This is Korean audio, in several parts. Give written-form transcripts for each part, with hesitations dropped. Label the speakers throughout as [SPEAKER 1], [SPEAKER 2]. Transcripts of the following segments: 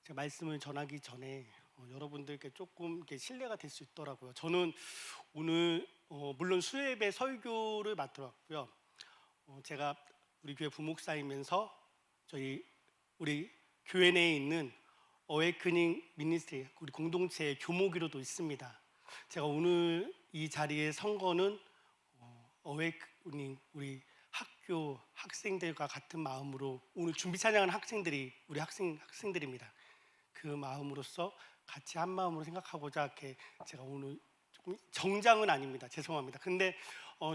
[SPEAKER 1] 제가 말씀을 전하기 전에 여러분들께 조금 이렇게 신뢰가 될 수 있더라고요. 저는 오늘 물론 수요예배 설교를 맡들었고요. 제가 우리 교회 부목사이면서 우리 교회 내에 있는 어웨이크닝 미니스트리 우리 공동체의 교목으로도 있습니다. 제가 오늘 이 자리에 선 거는 어웨이크닝 우리 학교 학생들과 같은 마음으로 오늘 준비 찬양하는 학생들이 우리 학생들입니다. 그 마음으로서 같이 한 마음으로 생각하고자 이렇게 제가 오늘 조금 정장은 아닙니다. 죄송합니다. 근데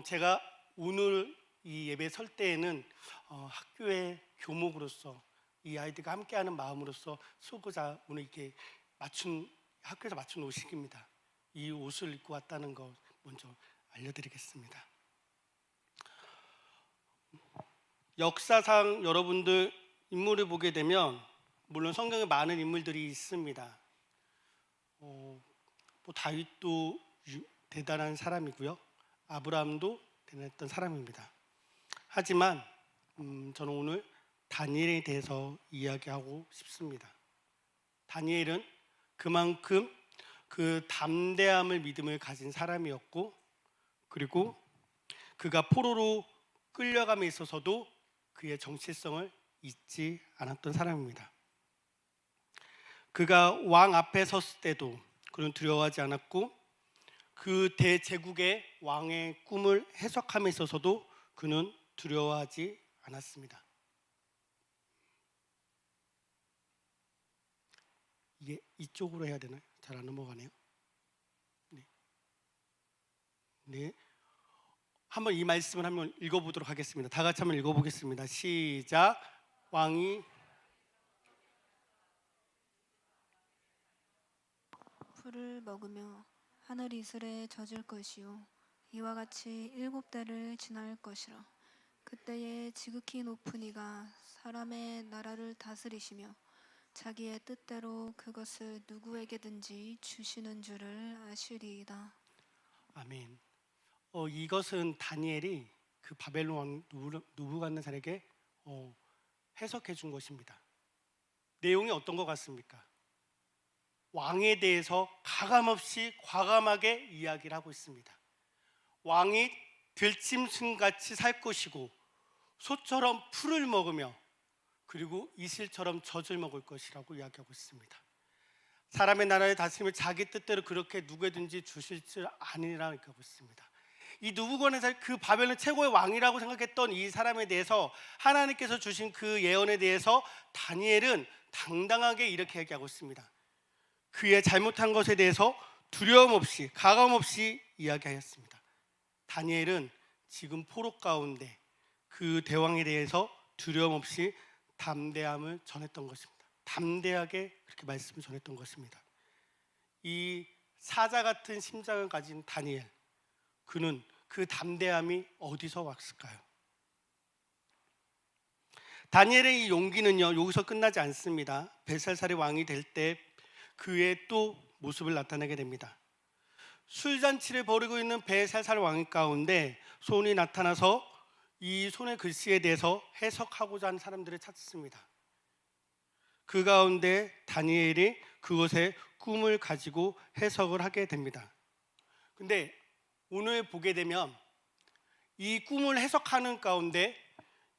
[SPEAKER 1] 제가 오늘 이 예배 설 때에는 학교의 교목으로서 이 아이들과 함께하는 마음으로서 쓰고자 오늘 이렇게 학교에서 맞춘 옷입니다. 이 옷을 입고 왔다는 거 먼저 알려드리겠습니다. 역사상 여러분들 인물을 보게 되면 물론 성경에 많은 인물들이 있습니다. 다윗도 대단한 사람이고요. 아브라함도 대단했던 사람입니다. 하지만 저는 오늘 다니엘에 대해서 이야기하고 싶습니다. 다니엘은 그만큼 그 담대함을 믿음을 가진 사람이었고, 그리고 그가 포로로 끌려감에 있어서도 그의 정체성을 잊지 않았던 사람입니다. 그가 왕 앞에 섰을 때도 그는 두려워하지 않았고, 그 대제국의 왕의 꿈을 해석함에 있어서도 그는 두려워하지 않았습니다. 이게 이쪽으로 해야 되나요? 잘 안 넘어가네요. 네. 한번 이 말씀을 한번 읽어보도록 하겠습니다. 다 같이 한번 읽어보겠습니다. 시작. 왕이
[SPEAKER 2] 풀을 먹으며 하늘 이슬에 젖을 것이요 이와 같이 7달을 지날 것이라. 그때에 지극히 높은 이가 사람의 나라를 다스리시며 자기의 뜻대로 그것을 누구에게든지 주시는 줄을 아시리이다.
[SPEAKER 1] 아멘. 이것은 다니엘이 그 바벨론 왕 느부갓네살에게 해석해 준 것입니다. 내용이 어떤 것 같습니까? 왕에 대해서 가감없이 과감하게 이야기를 하고 있습니다. 왕이 들짐승같이 살 것이고 소처럼 풀을 먹으며 그리고 이슬처럼 젖을 먹을 것이라고 이야기하고 있습니다. 사람의 나라를 다스리며 자기 뜻대로 그렇게 누구든지 주실 줄 아니라고 하고 있습니다. 이 느부갓네살 그 바벨론 최고의 왕이라고 생각했던 이 사람에 대해서 하나님께서 주신 그 예언에 대해서 다니엘은 당당하게 이렇게 얘기하고 있습니다. 그의 잘못한 것에 대해서 두려움 없이 가감 없이 이야기하였습니다. 다니엘은 지금 포로 가운데 그 대왕에 대해서 두려움 없이 담대함을 전했던 것입니다. 담대하게 그렇게 말씀을 전했던 것입니다. 이 사자 같은 심장을 가진 다니엘, 그는 그 담대함이 어디서 왔을까요? 다니엘의 이 용기는요, 여기서 끝나지 않습니다. 벨사살의 왕이 될 때 그의 또 모습을 나타내게 됩니다. 술잔치를 벌이고 있는 벨사살 왕 가운데 손이 나타나서 이 손의 글씨에 대해서 해석하고자 하는 사람들을 찾습니다. 그 가운데 다니엘이 그것의 꿈을 가지고 해석을 하게 됩니다. 근데 오늘 보게 되면 이 꿈을 해석하는 가운데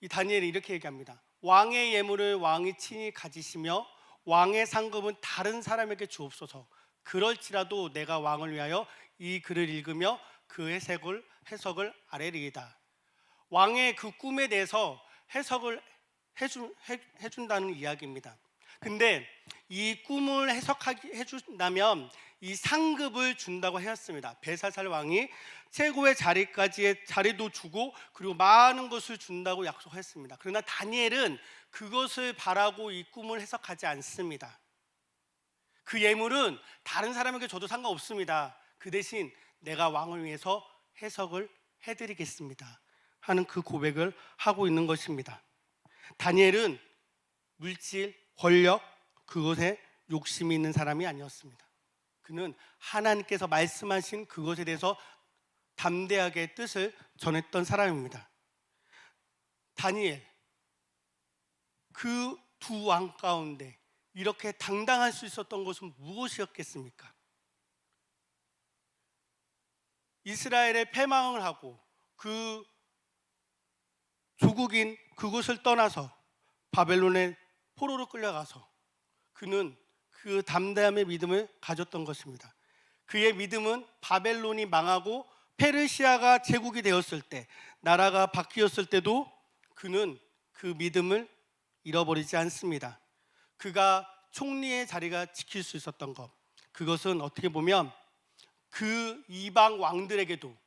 [SPEAKER 1] 이 다니엘이 이렇게 얘기합니다. 왕의 예물을 왕이 친히 가지시며 왕의 상급은 다른 사람에게 주옵소서. 그럴지라도 내가 왕을 위하여 이 글을 읽으며 그 해석을 아뢰리이다. 왕의 그 꿈에 대해서 해석을 해준다는 이야기입니다. 근데 이 꿈을 해준다면 이 상급을 준다고 하였습니다. 벨사살 왕이 최고의 자리도 주고 그리고 많은 것을 준다고 약속했습니다. 그러나 다니엘은 그것을 바라고 이 꿈을 해석하지 않습니다. 그 예물은 다른 사람에게 줘도 상관없습니다. 그 대신 내가 왕을 위해서 해석을 해드리겠습니다 하는 그 고백을 하고 있는 것입니다. 다니엘은 물질, 권력, 그것에 욕심이 있는 사람이 아니었습니다. 그는 하나님께서 말씀하신 그것에 대해서 담대하게 뜻을 전했던 사람입니다. 다니엘, 그 두 왕 가운데 이렇게 당당할 수 있었던 것은 무엇이었겠습니까? 이스라엘의 패망을 하고 그 조국인 그곳을 떠나서 바벨론의 포로로 끌려가서 그는 그 담대함의 믿음을 가졌던 것입니다. 그의 믿음은 바벨론이 망하고 페르시아가 제국이 되었을 때, 나라가 바뀌었을 때도 그는 그 믿음을 잃어버리지 않습니다. 그가 총리의 자리가 지킬 수 있었던 것, 그것은 어떻게 보면 그 이방 왕들에게도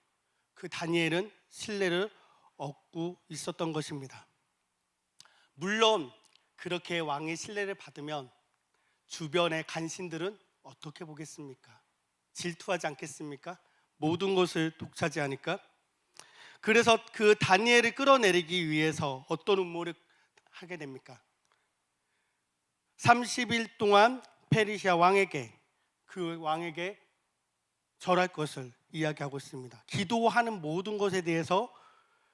[SPEAKER 1] 그 다니엘은 신뢰를 얻고 있었던 것입니다. 물론 그렇게 왕의 신뢰를 받으면 주변의 간신들은 어떻게 보겠습니까? 질투하지 않겠습니까? 모든 것을 독차지하니까. 그래서 그 다니엘을 끌어내리기 위해서 어떤 음모를 하게 됩니까? 30일 동안 페르시아 왕에게, 그 왕에게 절할 것을 이야기하고 있습니다. 기도하는 모든 것에 대해서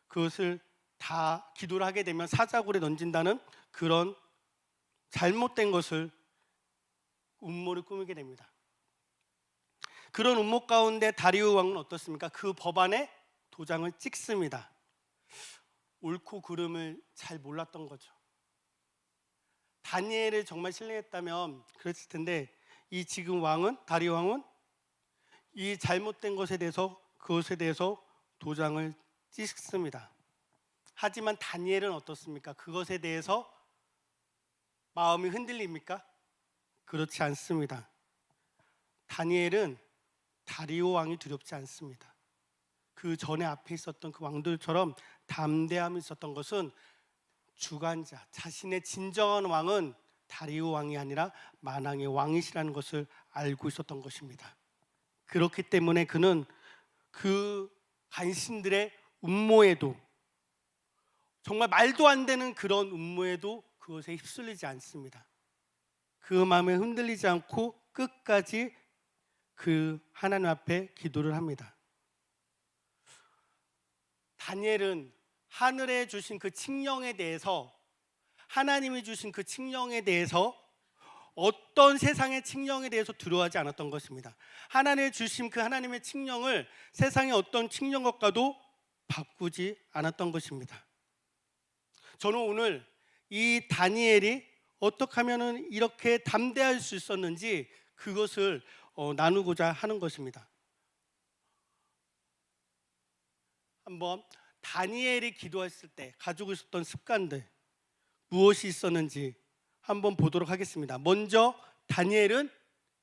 [SPEAKER 1] 그것을 다 기도를 하게 되면 사자굴에 던진다는 그런 잘못된 것을 음모를 꾸미게 됩니다. 그런 음모 가운데 다리오 왕은 어떻습니까? 그 법안에 도장을 찍습니다. 옳고 그름을 잘 몰랐던 거죠. 다니엘을 정말 신뢰했다면 그랬을 텐데, 이 지금 왕은, 다리오 왕은 이 잘못된 것에 대해서, 그것에 대해서 도장을 찍습니다. 하지만 다니엘은 어떻습니까? 그것에 대해서 마음이 흔들립니까? 그렇지 않습니다. 다니엘은 다리오 왕이 두렵지 않습니다. 그 전에 앞에 있었던 그 왕들처럼 담대함이 있었던 것은 주관자, 자신의 진정한 왕은 다리오 왕이 아니라 만왕의 왕이시라는 것을 알고 있었던 것입니다. 그렇기 때문에 그는 그 간신들의 음모에도, 정말 말도 안 되는 그런 음모에도 그것에 휩쓸리지 않습니다. 그 마음에 흔들리지 않고 끝까지 그 하나님 앞에 기도를 합니다. 다니엘은 하늘에 주신 그 칙령에 대해서, 하나님이 주신 그 칙령에 대해서, 어떤 세상의 칙령에 대해서 두려워하지 않았던 것입니다. 하나님이 주신 그 하나님의 칙령을 세상의 어떤 칙령과도 바꾸지 않았던 것입니다. 저는 오늘 이 다니엘이 어떻게 하면 이렇게 담대할 수 있었는지 그것을 나누고자 하는 것입니다. 한번 다니엘이 기도했을 때 가지고 있었던 습관들, 무엇이 있었는지 한번 보도록 하겠습니다. 먼저 다니엘은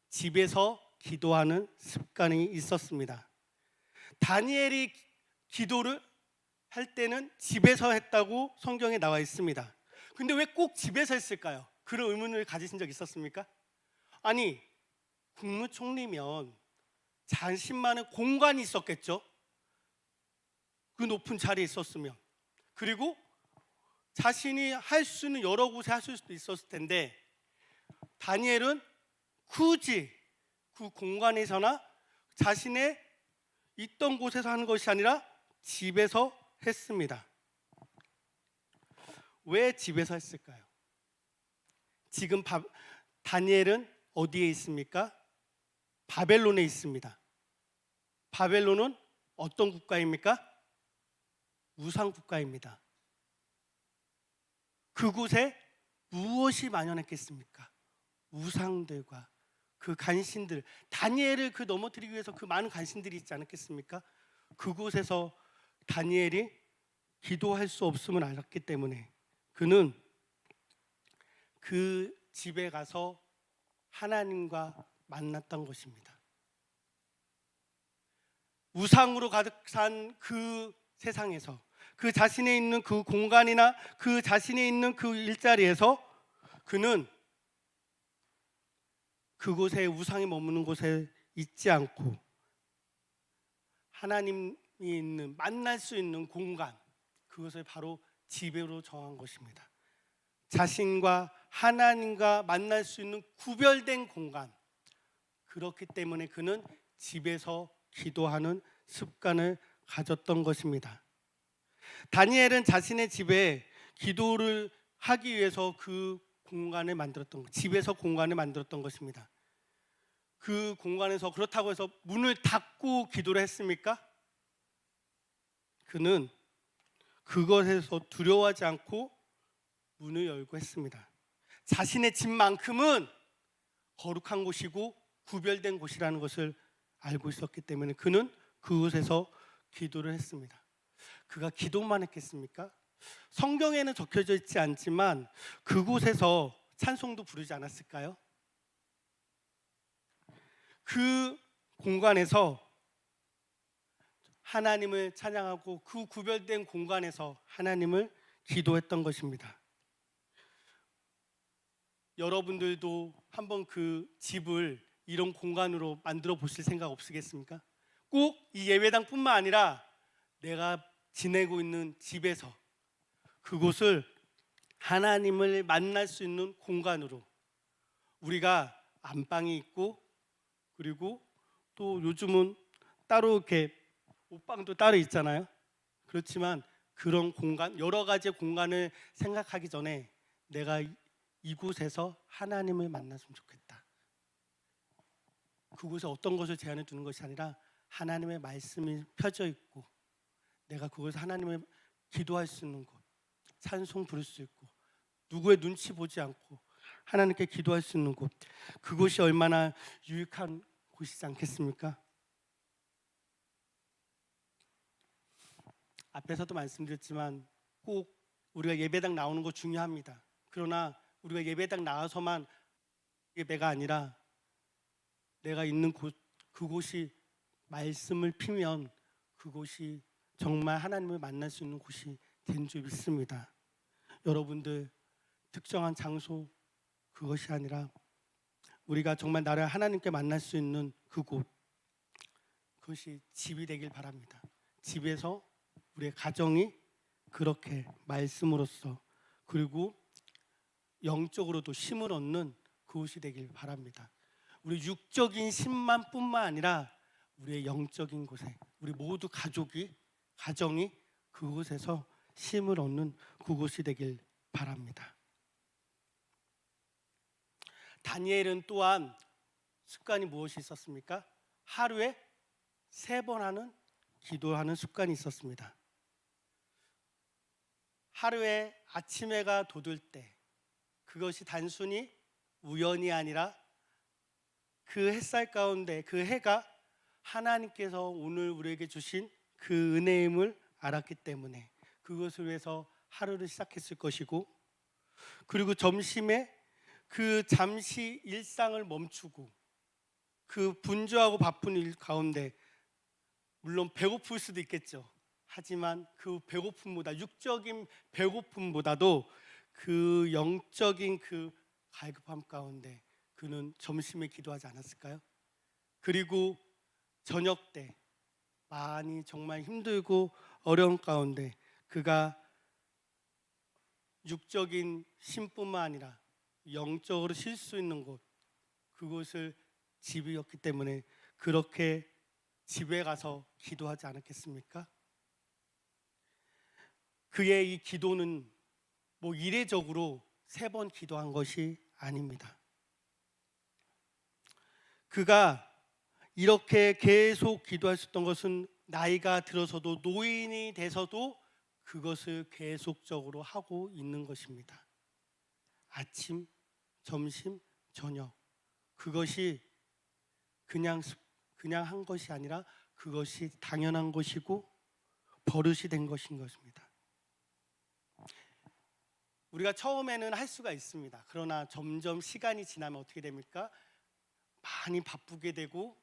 [SPEAKER 1] 집에서 기도하는 습관이 있었습니다. 다니엘이 기도를 할 때는 집에서 했다고 성경에 나와 있습니다. 근데 왜 꼭 집에서 했을까요? 그런 의문을 가지신 적 있었습니까? 아니, 국무총리면 자신만의 공간이 있었겠죠? 그 높은 자리에 있었으면. 그리고 자신이 할 수 있는 여러 곳에 할 수도 있었을 텐데, 다니엘은 굳이 그 공간에서나 자신의 있던 곳에서 하는 것이 아니라 집에서 했습니다. 왜 집에서 했을까요? 지금 다니엘은 어디에 있습니까? 바벨론에 있습니다. 바벨론은 어떤 국가입니까? 우상 국가입니다. 그곳에 무엇이 만연했겠습니까? 우상들과 그 간신들, 다니엘을 그 넘어뜨리기 위해서 그 많은 간신들이 있지 않았겠습니까? 그곳에서 다니엘이 기도할 수 없음을 알았기 때문에 그는 그 집에 가서 하나님과 만났던 것입니다. 우상으로 가득 산 그 세상에서, 그 자신에 있는 그 공간이나 그 자신에 있는 그 일자리에서 그는 그곳에, 우상이 머무는 곳에 있지 않고 하나님이 있는, 만날 수 있는 공간, 그것을 바로 집으로 정한 것입니다. 자신과 하나님과 만날 수 있는 구별된 공간, 그렇기 때문에 그는 집에서 기도하는 습관을 가졌던 것입니다. 다니엘은 자신의 집에 기도를 하기 위해서 그 공간을 만들었던 것, 집에서 공간을 만들었던 것입니다. 그 공간에서 그렇다고 해서 문을 닫고 기도를 했습니까? 그는 그것에서 두려워하지 않고 문을 열고 했습니다. 자신의 집만큼은 거룩한 곳이고 구별된 곳이라는 것을 알고 있었기 때문에 그는 그곳에서 기도를 했습니다. 그가 기도만 했겠습니까? 성경에는 적혀져 있지 않지만 그곳에서 찬송도 부르지 않았을까요? 그 공간에서 하나님을 찬양하고 그 구별된 공간에서 하나님을 기도했던 것입니다. 여러분들도 한번 그 집을 이런 공간으로 만들어 보실 생각 없으겠습니까? 꼭 이 예배당뿐만 아니라 내가 지내고 있는 집에서 그곳을 하나님을 만날 수 있는 공간으로, 우리가 안방이 있고 그리고 또 요즘은 따로 이렇게 옷방도 따로 있잖아요. 그렇지만 그런 공간, 여러 가지 공간을 생각하기 전에 내가 이곳에서 하나님을 만났으면 좋겠다. 그곳에 어떤 것을 제한해 두는 것이 아니라 하나님의 말씀이 펴져 있고 내가 그곳에서 하나님을 기도할 수 있는 곳, 찬송 부를 수 있고 누구의 눈치 보지 않고 하나님께 기도할 수 있는 곳, 그곳이 얼마나 유익한 곳이지 않겠습니까? 앞에서도 말씀드렸지만 꼭 우리가 예배당 나오는 거 중요합니다. 그러나 우리가 예배당 나와서만 예배가 아니라 내가 있는 곳, 그곳이 말씀을 피면 그곳이 정말 하나님을 만날 수 있는 곳이 된 줄 믿습니다. 여러분들 특정한 장소, 그것이 아니라 우리가 정말 나를 하나님께 만날 수 있는 그곳, 그것이 집이 되길 바랍니다. 집에서 우리의 가정이 그렇게 말씀으로써 그리고 영적으로도 힘을 얻는 그곳이 되길 바랍니다. 우리 육적인 힘만 뿐만 아니라 우리의 영적인 곳에 우리 모두 가정이 그곳에서 힘을 얻는 그곳이 되길 바랍니다. 다니엘은 또한 습관이 무엇이 있었습니까? 하루에 3번 하는 기도하는 습관이 있었습니다. 하루에 아침 해가 돋을 때, 그것이 단순히 우연이 아니라 그 햇살 가운데 그 해가 하나님께서 오늘 우리에게 주신 그 은혜임을 알았기 때문에 그것을 위해서 하루를 시작했을 것이고, 그리고 점심에 그 잠시 일상을 멈추고 그 분주하고 바쁜 일 가운데 물론 배고플 수도 있겠죠. 하지만 그 배고픔보다, 육적인 배고픔보다도 그 영적인 그 갈급함 가운데 그는 점심에 기도하지 않았을까요? 그리고 저녁 때 많이 정말 힘들고 어려운 가운데 그가 육적인 힘뿐만 아니라 영적으로 쉴 수 있는 곳, 그곳을 집이었기 때문에 그렇게 집에 가서 기도하지 않았겠습니까? 그의 이 기도는 뭐 이례적으로 3번 기도한 것이 아닙니다. 그가 이렇게 계속 기도할 수 있던 것은 나이가 들어서도, 노인이 돼서도 그것을 계속적으로 하고 있는 것입니다. 아침, 점심, 저녁, 그것이 그냥 한 것이 아니라 그것이 당연한 것이고 버릇이 된 것인 것입니다. 우리가 처음에는 할 수가 있습니다. 그러나 점점 시간이 지나면 어떻게 됩니까? 많이 바쁘게 되고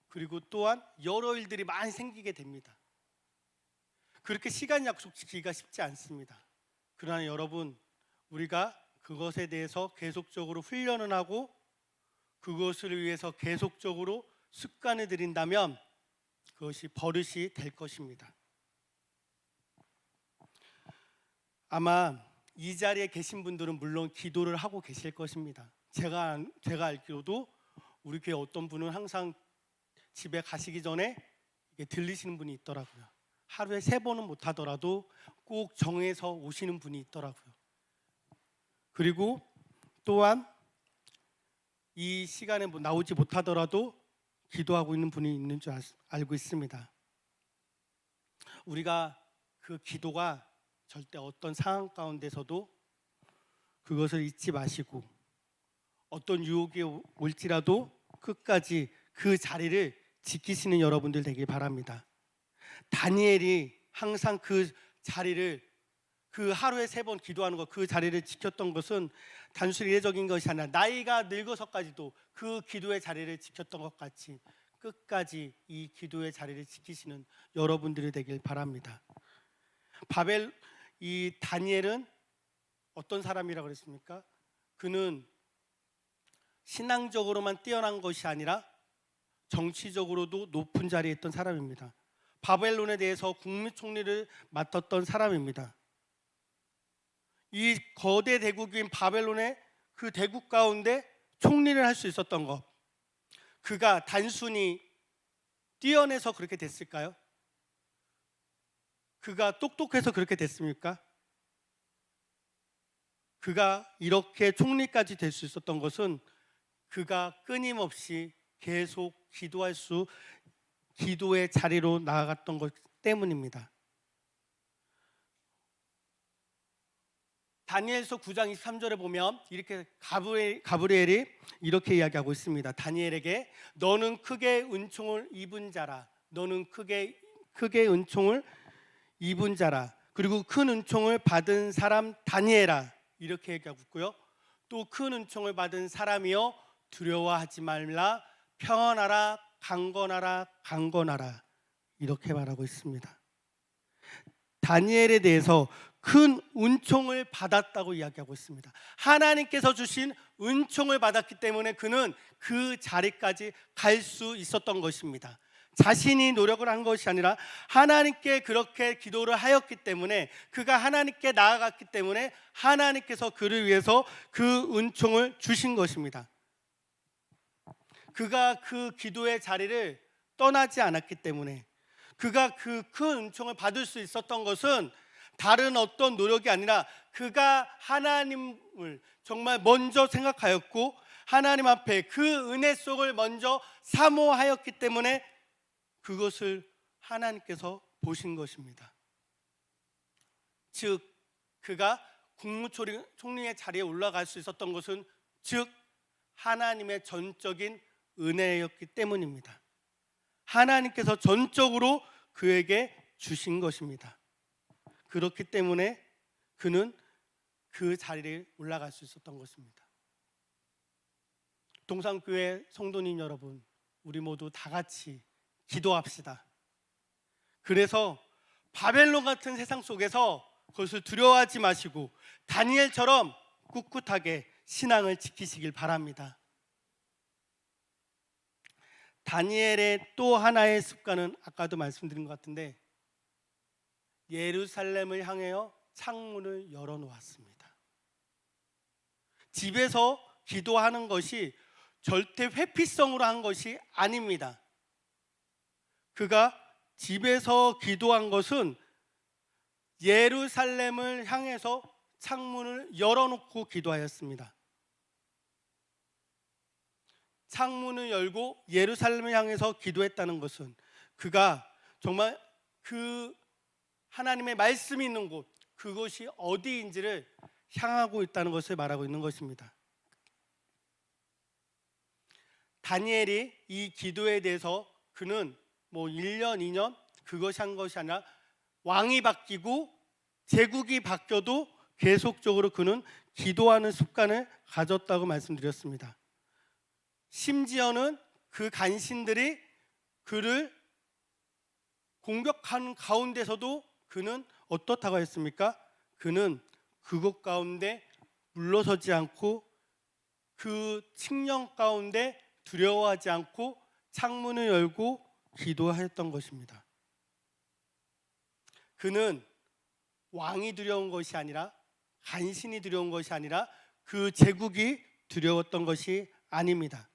[SPEAKER 1] 그리고 또한 여러 일들이 많이 생기게 됩니다. 그렇게 시간 약속 지키기가 쉽지 않습니다. 그러나 여러분, 우리가 그것에 대해서 계속적으로 훈련을 하고 그것을 위해서 계속적으로 습관을 들인다면 그것이 버릇이 될 것입니다. 아마 이 자리에 계신 분들은 물론 기도를 하고 계실 것입니다. 제가 알기로도 우리 교회 어떤 분은 항상 집에 가시기 전에 들리시는 분이 있더라고요. 하루에 3번은 못 하더라도 꼭 정해서 오시는 분이 있더라고요. 그리고 또한 이 시간에 나오지 못하더라도 기도하고 있는 분이 있는 줄 알고 있습니다. 우리가 그 기도가 절대 어떤 상황 가운데서도 그것을 잊지 마시고 어떤 유혹이 올지라도 끝까지 그 자리를 지키시는 여러분들 되길 바랍니다. 다니엘이 항상 그 자리를 그 하루에 3번 기도하는 것, 그 자리를 지켰던 것은 단순히 이례적인 것이 아니라 나이가 늙어서까지도 그 기도의 자리를 지켰던 것 같이 끝까지 이 기도의 자리를 지키시는 여러분들이 되길 바랍니다. 이 다니엘은 어떤 사람이라고 그랬습니까? 그는 신앙적으로만 뛰어난 것이 아니라 정치적으로도 높은 자리에 있던 사람입니다. 바벨론에 대해서 국무총리를 맡았던 사람입니다. 이 거대 대국인 바벨론의 그 대국 가운데 총리를 할 수 있었던 것, 그가 단순히 뛰어내서 그렇게 됐을까요? 그가 똑똑해서 그렇게 됐습니까? 그가 이렇게 총리까지 될 수 있었던 것은 그가 끊임없이 계속 기도의 자리로 나아갔던 것 때문입니다. 다니엘서 9장 23절에 보면 이렇게 가브리엘이 이렇게 이야기하고 있습니다. 다니엘에게 너는 크게 은총을 입은 자라. 너는 크게 은총을 입은 자라. 그리고 큰 은총을 받은 사람 다니엘아. 이렇게 얘기하고 있고요. 또 큰 은총을 받은 사람이여 두려워하지 말라. 평안하라. 강건하라. 강건하라. 이렇게 말하고 있습니다. 다니엘에 대해서 큰 은총을 받았다고 이야기하고 있습니다. 하나님께서 주신 은총을 받았기 때문에 그는 그 자리까지 갈 수 있었던 것입니다. 자신이 노력을 한 것이 아니라 하나님께 그렇게 기도를 하였기 때문에, 그가 하나님께 나아갔기 때문에 하나님께서 그를 위해서 그 은총을 주신 것입니다. 그가 그 기도의 자리를 떠나지 않았기 때문에, 그가 그 큰 은총을 받을 수 있었던 것은 다른 어떤 노력이 아니라 그가 하나님을 정말 먼저 생각하였고 하나님 앞에 그 은혜 속을 먼저 사모하였기 때문에 그것을 하나님께서 보신 것입니다. 즉 그가 국무총리의 자리에 올라갈 수 있었던 것은 즉 하나님의 전적인 은혜였기 때문입니다. 하나님께서 전적으로 그에게 주신 것입니다. 그렇기 때문에 그는 그 자리에 올라갈 수 있었던 것입니다. 동산교회 성도님 여러분, 우리 모두 다 같이 기도합시다. 그래서 바벨론 같은 세상 속에서 그것을 두려워하지 마시고 다니엘처럼 꿋꿋하게 신앙을 지키시길 바랍니다. 다니엘의 또 하나의 습관은 아까도 말씀드린 것 같은데 예루살렘을 향하여 창문을 열어놓았습니다. 집에서 기도하는 것이 절대 회피성으로 한 것이 아닙니다. 그가 집에서 기도한 것은 예루살렘을 향해서 창문을 열어놓고 기도하였습니다. 창문을 열고 예루살렘을 향해서 기도했다는 것은 그가 정말 그 하나님의 말씀이 있는 곳, 그것이 어디인지를 향하고 있다는 것을 말하고 있는 것입니다. 다니엘이 이 기도에 대해서 그는 1년, 2년 그것이 한 것이 아니라 왕이 바뀌고 제국이 바뀌어도 계속적으로 그는 기도하는 습관을 가졌다고 말씀드렸습니다. 심지어는 그 간신들이 그를 공격하는 가운데서도 그는 어떻다고 했습니까? 그는 그곳 가운데 물러서지 않고 그 칙령 가운데 두려워하지 않고 창문을 열고 기도하였던 것입니다. 그는 왕이 두려운 것이 아니라 간신이 두려운 것이 아니라 그 제국이 두려웠던 것이 아닙니다.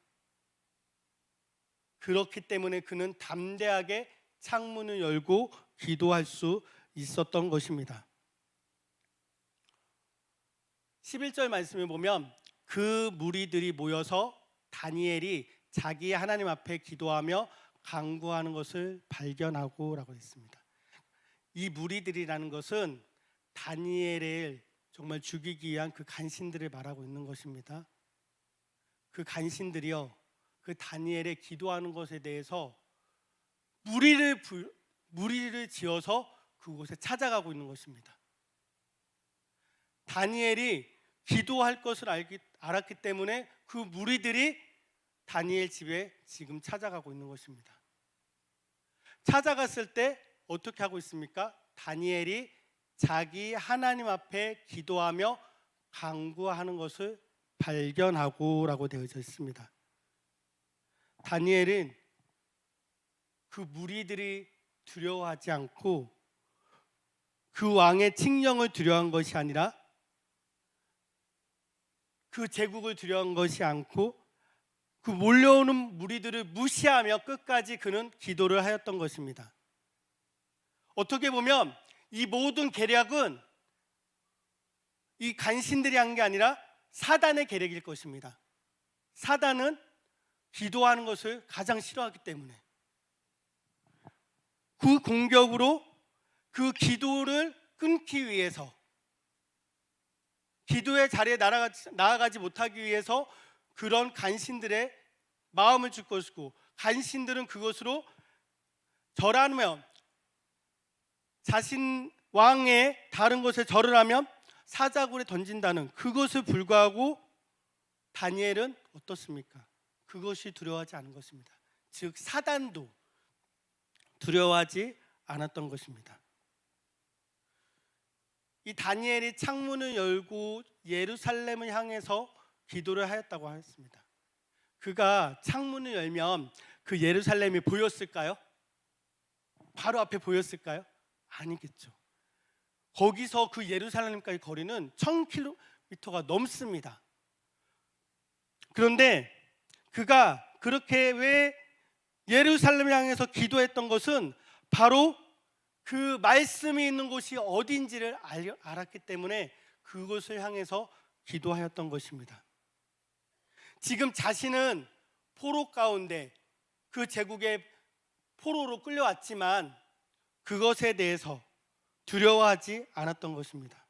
[SPEAKER 1] 그렇기 때문에 그는 담대하게 창문을 열고 기도할 수 있었던 것입니다. 11절 말씀을 보면 그 무리들이 모여서 다니엘이 자기 하나님 앞에 기도하며 간구하는 것을 발견하고라고 했습니다. 이 무리들이라는 것은 다니엘을 정말 죽이기 위한 그 간신들을 말하고 있는 것입니다. 그 간신들이요, 그 다니엘의 기도하는 것에 대해서 무리를 지어서 그곳에 찾아가고 있는 것입니다. 다니엘이 기도할 것을 알았기 때문에 그 무리들이 다니엘 집에 지금 찾아가고 있는 것입니다. 찾아갔을 때 어떻게 하고 있습니까? 다니엘이 자기 하나님 앞에 기도하며 간구하는 것을 발견하고라고 되어져 있습니다. 다니엘은 그 무리들이 두려워하지 않고 그 왕의 칙령을 두려워한 것이 아니라 그 제국을 두려워한 것이 않고 그 몰려오는 무리들을 무시하며 끝까지 그는 기도를 하였던 것입니다. 어떻게 보면 이 모든 계략은 이 간신들이 한 게 아니라 사단의 계략일 것입니다. 사단은 기도하는 것을 가장 싫어하기 때문에 그 공격으로 그 기도를 끊기 위해서, 기도의 자리에 나아가지 못하기 위해서 그런 간신들의 마음을 줄 것이고, 간신들은 그것으로 절하면, 자신 왕의 다른 곳에 절을 하면 사자굴에 던진다는 그것을 불구하고 다니엘은 어떻습니까? 그것이 두려워하지 않은 것입니다. 즉 사단도 두려워하지 않았던 것입니다. 이 다니엘이 창문을 열고 예루살렘을 향해서 기도를 하였다고 했습니다. 그가 창문을 열면 그 예루살렘이 보였을까요? 바로 앞에 보였을까요? 아니겠죠. 거기서 그 예루살렘까지 거리는 1000km가 넘습니다. 그런데 그가 그렇게 왜 예루살렘을 향해서 기도했던 것은 바로 그 말씀이 있는 곳이 어딘지를 알았기 때문에 그곳을 향해서 기도하였던 것입니다. 지금 자신은 포로 가운데 그 제국의 포로로 끌려왔지만 그것에 대해서 두려워하지 않았던 것입니다.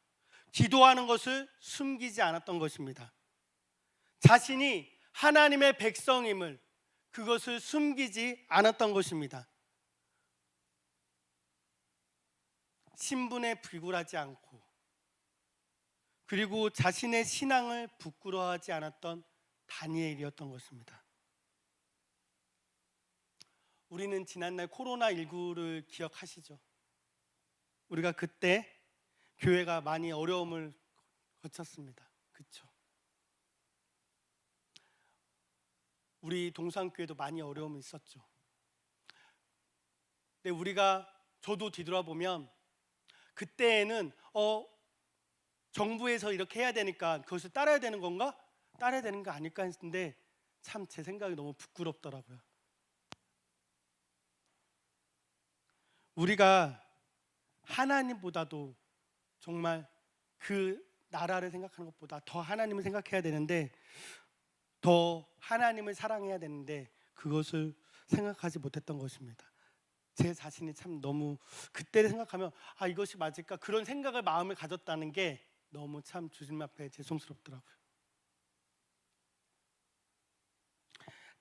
[SPEAKER 1] 기도하는 것을 숨기지 않았던 것입니다. 자신이 하나님의 백성임을, 그것을 숨기지 않았던 것입니다. 신분에 비굴하지 않고, 그리고 자신의 신앙을 부끄러워하지 않았던 다니엘이었던 것입니다. 우리는 지난날 코로나19를 기억하시죠? 우리가 그때 교회가 많이 어려움을 거쳤습니다. 그렇죠? 우리 동산교회도 많이 어려움이 있었죠. 근데 저도 뒤돌아보면 그때에는 정부에서 이렇게 해야 되니까 그것을 따라야 되는 건가? 따라야 되는 거 아닐까 했는데 참 제 생각이 너무 부끄럽더라고요. 우리가 하나님보다도 정말 그 나라를 생각하는 것보다 더 하나님을 생각해야 되는데, 더 하나님을 사랑해야 되는데 그것을 생각하지 못했던 것입니다. 제 자신이 참 너무 그때를 생각하면 이것이 맞을까? 그런 생각을 마음을 가졌다는 게 너무 참 주님 앞에 죄송스럽더라고요.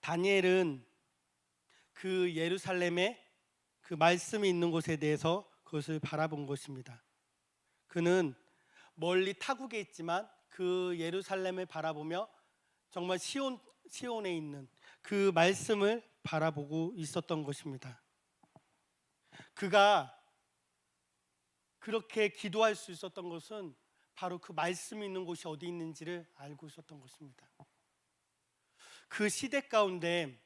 [SPEAKER 1] 다니엘은 그 예루살렘에 그 말씀이 있는 곳에 대해서 그것을 바라본 것입니다. 그는 멀리 타국에 있지만 그 예루살렘을 바라보며 정말 시온에 있는 그 말씀을 바라보고 있었던 것입니다. 그가 그렇게 기도할 수 있었던 것은 바로 그 말씀이 있는 곳이 어디 있는지를 알고 있었던 것입니다. 그 시대 가운데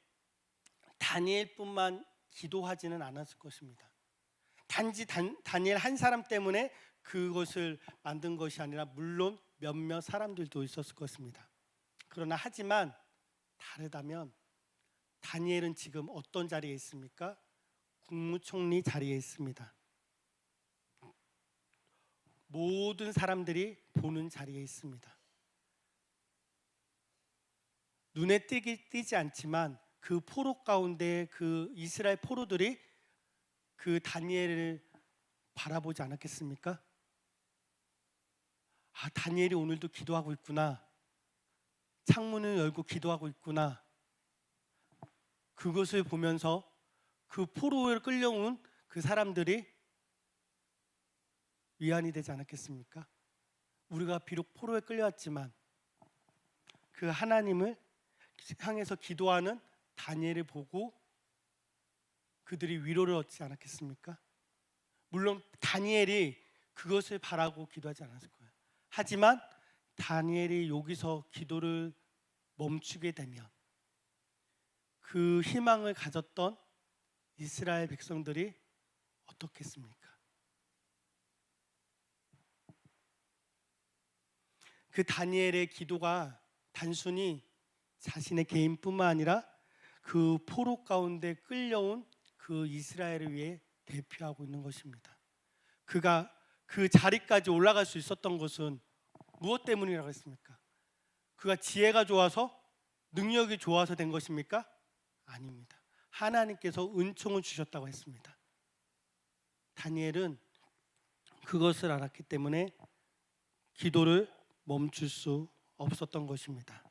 [SPEAKER 1] 다니엘뿐만 기도하지는 않았을 것입니다. 단지 다니엘 한 사람 때문에 그것을 만든 것이 아니라 물론 몇몇 사람들도 있었을 것입니다. 그러나 하지만 다르다면 다니엘은 지금 어떤 자리에 있습니까? 국무총리 자리에 있습니다. 모든 사람들이 보는 자리에 있습니다. 눈에 띄지 않지만 그 포로 가운데 그 이스라엘 포로들이 그 다니엘을 바라보지 않았겠습니까? 아, 다니엘이 오늘도 기도하고 있구나. 창문을 열고 기도하고 있구나. 그것을 보면서 그 포로에 끌려온 그 사람들이 위안이 되지 않았겠습니까? 우리가 비록 포로에 끌려왔지만 그 하나님을 향해서 기도하는 다니엘을 보고 그들이 위로를 얻지 않았겠습니까? 물론 다니엘이 그것을 바라고 기도하지 않았을 거예요. 하지만 다니엘이 여기서 기도를 멈추게 되면 그 희망을 가졌던 이스라엘 백성들이 어떻겠습니까? 그 다니엘의 기도가 단순히 자신의 개인뿐만 아니라 그 포로 가운데 끌려온 그 이스라엘을 위해 대표하고 있는 것입니다. 그가 그 자리까지 올라갈 수 있었던 것은 무엇 때문이라고 했습니까? 그가 지혜가 좋아서 능력이 좋아서 된 것입니까? 아닙니다. 하나님께서 은총을 주셨다고 했습니다. 다니엘은 그것을 알았기 때문에 기도를 멈출 수 없었던 것입니다.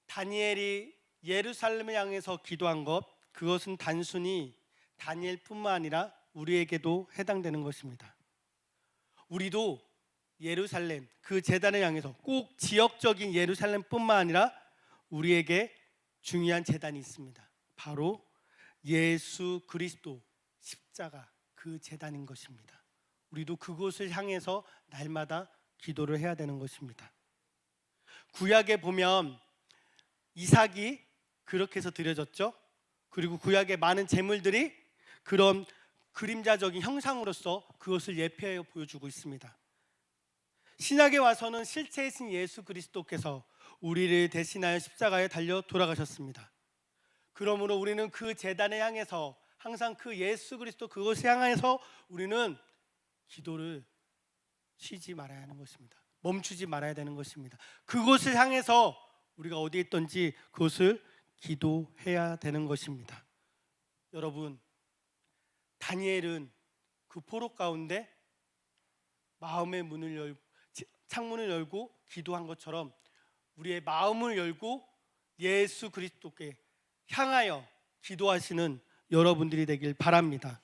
[SPEAKER 1] 다니엘이 예루살렘을 향해서 기도한 것, 그것은 단순히 다니엘뿐만 아니라 우리에게도 해당되는 것입니다. 우리도 예루살렘, 그 제단을 향해서 꼭 지역적인 예루살렘뿐만 아니라 우리에게 중요한 제단이 있습니다. 바로 예수 그리스도 십자가, 그 제단인 것입니다. 우리도 그곳을 향해서 날마다 기도를 해야 되는 것입니다. 구약에 보면 이삭이 그렇게 해서 드려졌죠. 그리고 구약의 많은 제물들이 그런 그림자적인 형상으로서 그것을 예표하여 보여주고 있습니다. 신약에 와서는 실체이신 예수 그리스도께서 우리를 대신하여 십자가에 달려 돌아가셨습니다. 그러므로 우리는 그 제단을 향해서 항상 그 예수 그리스도 그것을 향해서 우리는 기도를 쉬지 말아야 하는 것입니다. 멈추지 말아야 되는 것입니다. 그곳을 향해서 우리가 어디에 있든지 그것을 기도해야 되는 것입니다. 여러분, 다니엘은 그 포로 가운데 마음의 문을 열고 창문을 열고 기도한 것처럼 우리의 마음을 열고 예수 그리스도께 향하여 기도하시는 여러분들이 되길 바랍니다.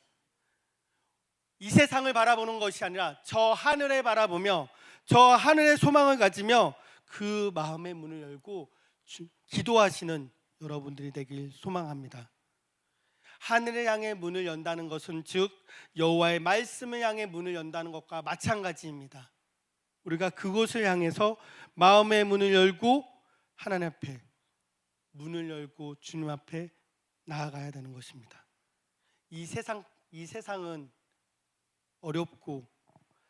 [SPEAKER 1] 이 세상을 바라보는 것이 아니라 저 하늘에 바라보며 저 하늘의 소망을 가지며 그 마음의 문을 열고 기도하시는 여러분들이 되길 소망합니다. 하늘을 향해 문을 연다는 것은 즉 여호와의 말씀을 향해 문을 연다는 것과 마찬가지입니다. 우리가 그곳을 향해서 마음의 문을 열고 하나님 앞에 문을 열고 주님 앞에 나아가야 되는 것입니다. 이 세상은 어렵고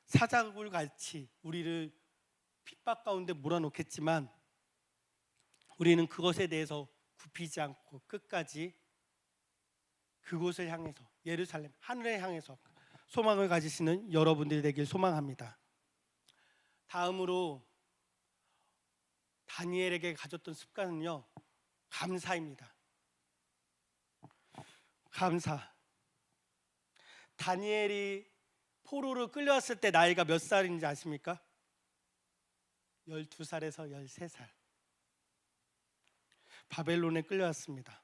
[SPEAKER 1] 사자굴 같이 우리를 핍박 가운데 몰아넣겠지만 우리는 그것에 대해서 굽히지 않고 끝까지 그곳을 향해서 예루살렘 하늘에 향해서 소망을 가지시는 여러분들이 되길 소망합니다. 다음으로 다니엘에게 가졌던 습관은요, 감사입니다. 감사. 다니엘이 포로로 끌려왔을 때 나이가 몇 살인지 아십니까? 12살에서 13살. 바벨론에 끌려왔습니다.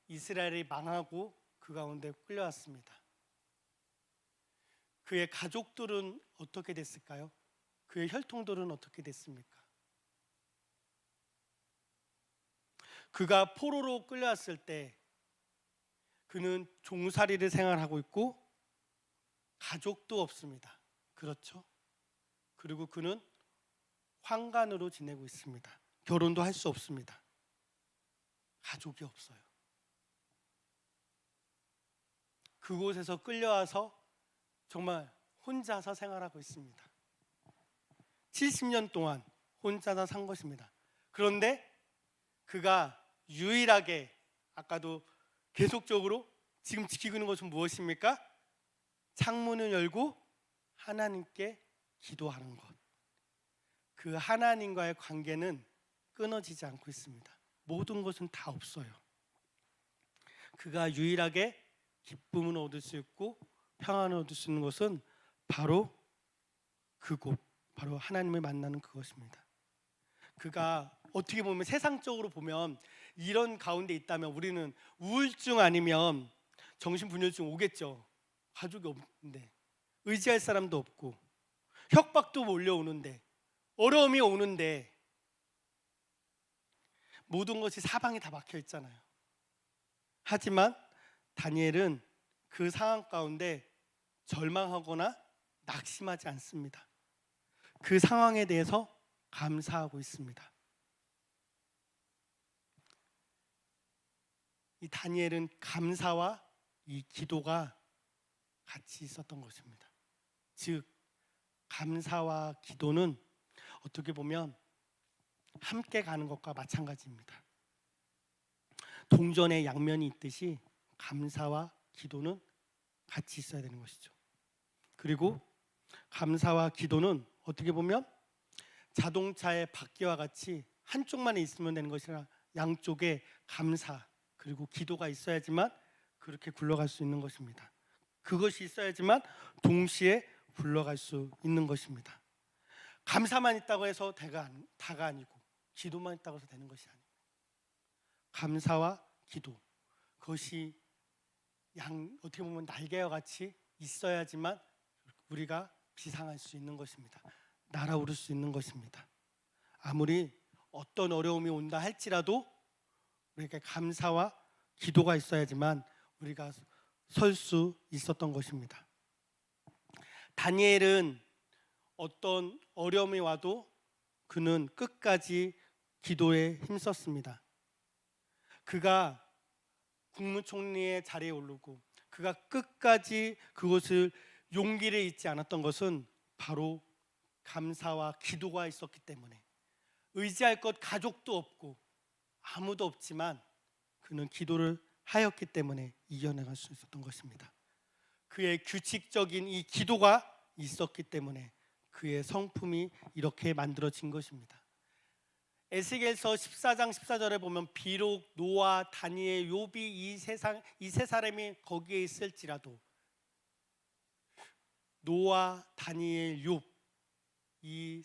[SPEAKER 1] 이스라엘이 망하고 그 가운데 끌려왔습니다. 그의 가족들은 어떻게 됐을까요? 그의 혈통들은 어떻게 됐습니까? 그가 포로로 끌려왔을 때 그는 종살이를 생활하고 있고 가족도 없습니다. 그렇죠? 그리고 그는 환관으로 지내고 있습니다. 결혼도 할 수 없습니다. 가족이 없어요. 그곳에서 끌려와서 정말 혼자서 생활하고 있습니다. 70년 동안 혼자서 산 것입니다. 그런데 그가 유일하게 아까도 계속적으로 지금 지키고 있는 것은 무엇입니까? 창문을 열고 하나님께 기도하는 것. 그 하나님과의 관계는 끊어지지 않고 있습니다. 모든 것은 다 없어요. 그가 유일하게 기쁨을 얻을 수 있고 평안을 얻을 수 있는 것은 바로 그곳, 바로 하나님을 만나는 그것입니다. 그가 어떻게 보면 세상적으로 보면 이런 가운데 있다면 우리는 우울증 아니면 정신분열증 오겠죠. 가족이 없는데, 의지할 사람도 없고, 협박도 몰려오는데, 어려움이 오는데, 모든 것이 사방에 다 막혀 있잖아요. 하지만 다니엘은 그 상황 가운데 절망하거나 낙심하지 않습니다. 그 상황에 대해서 감사하고 있습니다. 이 다니엘은 감사와 이 기도가 같이 있었던 것입니다. 즉, 감사와 기도는 어떻게 보면 함께 가는 것과 마찬가지입니다. 동전의 양면이 있듯이 감사와 기도는 같이 있어야 되는 것이죠. 그리고 감사와 기도는 어떻게 보면 자동차의 바퀴와 같이 한쪽만 있으면 되는 것이 아니라 양쪽에 감사 그리고 기도가 있어야지만 그렇게 굴러갈 수 있는 것입니다. 그것이 있어야지만 동시에 굴러갈 수 있는 것입니다. 감사만 있다고 해서 다가 아니고 기도만 있다고 해서 되는 것이 아닙니다. 감사와 기도, 그것이 어떻게 보면 날개와 같이 있어야지만 우리가 비상할 수 있는 것입니다. 날아오를 수 있는 것입니다. 아무리 어떤 어려움이 온다 할지라도 우리에게 감사와 기도가 있어야지만 우리가 설 수 있었던 것입니다. 다니엘은 어떤 어려움이 와도 그는 끝까지 기도에 힘썼습니다. 그가 국무총리의 자리에 오르고 그가 끝까지 그것을 용기를 잊지 않았던 것은 바로 감사와 기도가 있었기 때문에, 의지할 것 가족도 없고 아무도 없지만 그는 기도를 하였기 때문에 이겨나갈 수 있었던 것입니다. 그의 규칙적인 이 기도가 있었기 때문에 그의 성품이 이렇게 만들어진 것입니다. 에스겔서 14장 14절에 보면 비록 노아, 다니엘, 욥이 이 세 사람이 거기에 있을지라도 노아, 다니엘, 욥, 이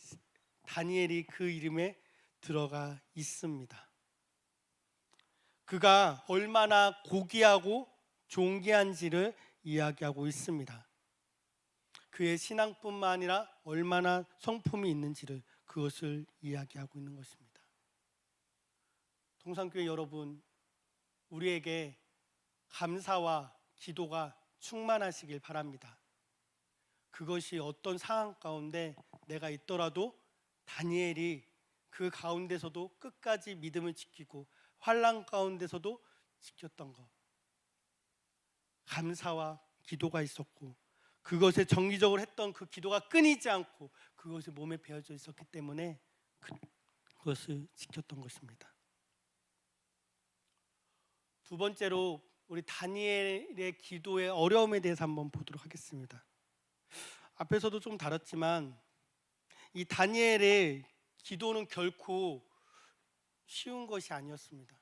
[SPEAKER 1] 다니엘이 그 이름에 들어가 있습니다. 그가 얼마나 고귀하고 존귀한지를 이야기하고 있습니다. 그의 신앙뿐만 아니라 얼마나 성품이 있는지를 그것을 이야기하고 있는 것입니다. 동산교회 여러분, 우리에게 감사와 기도가 충만하시길 바랍니다. 그것이 어떤 상황 가운데 내가 있더라도 다니엘이 그 가운데서도 끝까지 믿음을 지키고 환난 가운데서도 지켰던 것, 감사와 기도가 있었고 그것에 정기적으로 했던 그 기도가 끊이지 않고 그것이 몸에 배어져 있었기 때문에 그것을 지켰던 것입니다. 두 번째로 우리 다니엘의 기도의 어려움에 대해서 한번 보도록 하겠습니다. 앞에서도 좀 다뤘지만 이 다니엘의 기도는 결코 쉬운 것이 아니었습니다.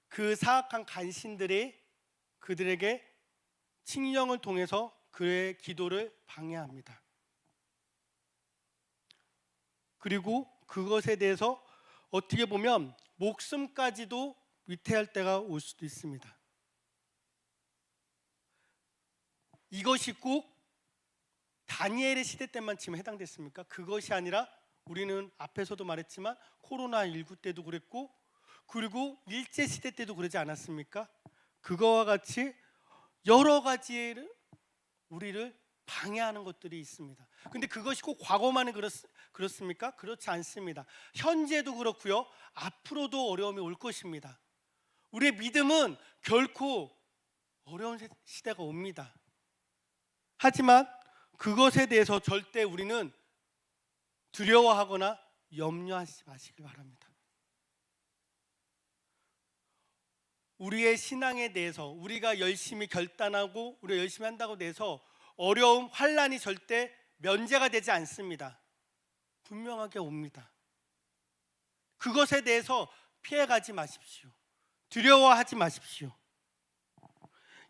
[SPEAKER 1] 그 사악한 간신들이 그들에게 칙령을 통해서 그의 기도를 방해합니다. 그리고 그것에 대해서 어떻게 보면 목숨까지도 위태할 때가 올 수도 있습니다. 이것이 꼭 다니엘의 시대 때만 지금 해당됐습니까? 그것이 아니라 우리는 앞에서도 말했지만 코로나19 때도 그랬고 그리고 일제시대 때도 그러지 않았습니까? 그거와 같이 여러 가지 우리를 방해하는 것들이 있습니다. 근데 그것이 꼭 과거만 그렇습니까? 그렇지 않습니다. 현재도 그렇고요. 앞으로도 어려움이 올 것입니다. 우리의 믿음은 결코 어려운 시대가 옵니다. 하지만 그것에 대해서 절대 우리는 두려워하거나 염려하지 마시길 바랍니다. 우리의 신앙에 대해서 우리가 열심히 결단하고 우리가 열심히 한다고 해서 어려움, 환난이 절대 면제가 되지 않습니다. 분명하게 옵니다. 그것에 대해서 피해가지 마십시오. 두려워하지 마십시오.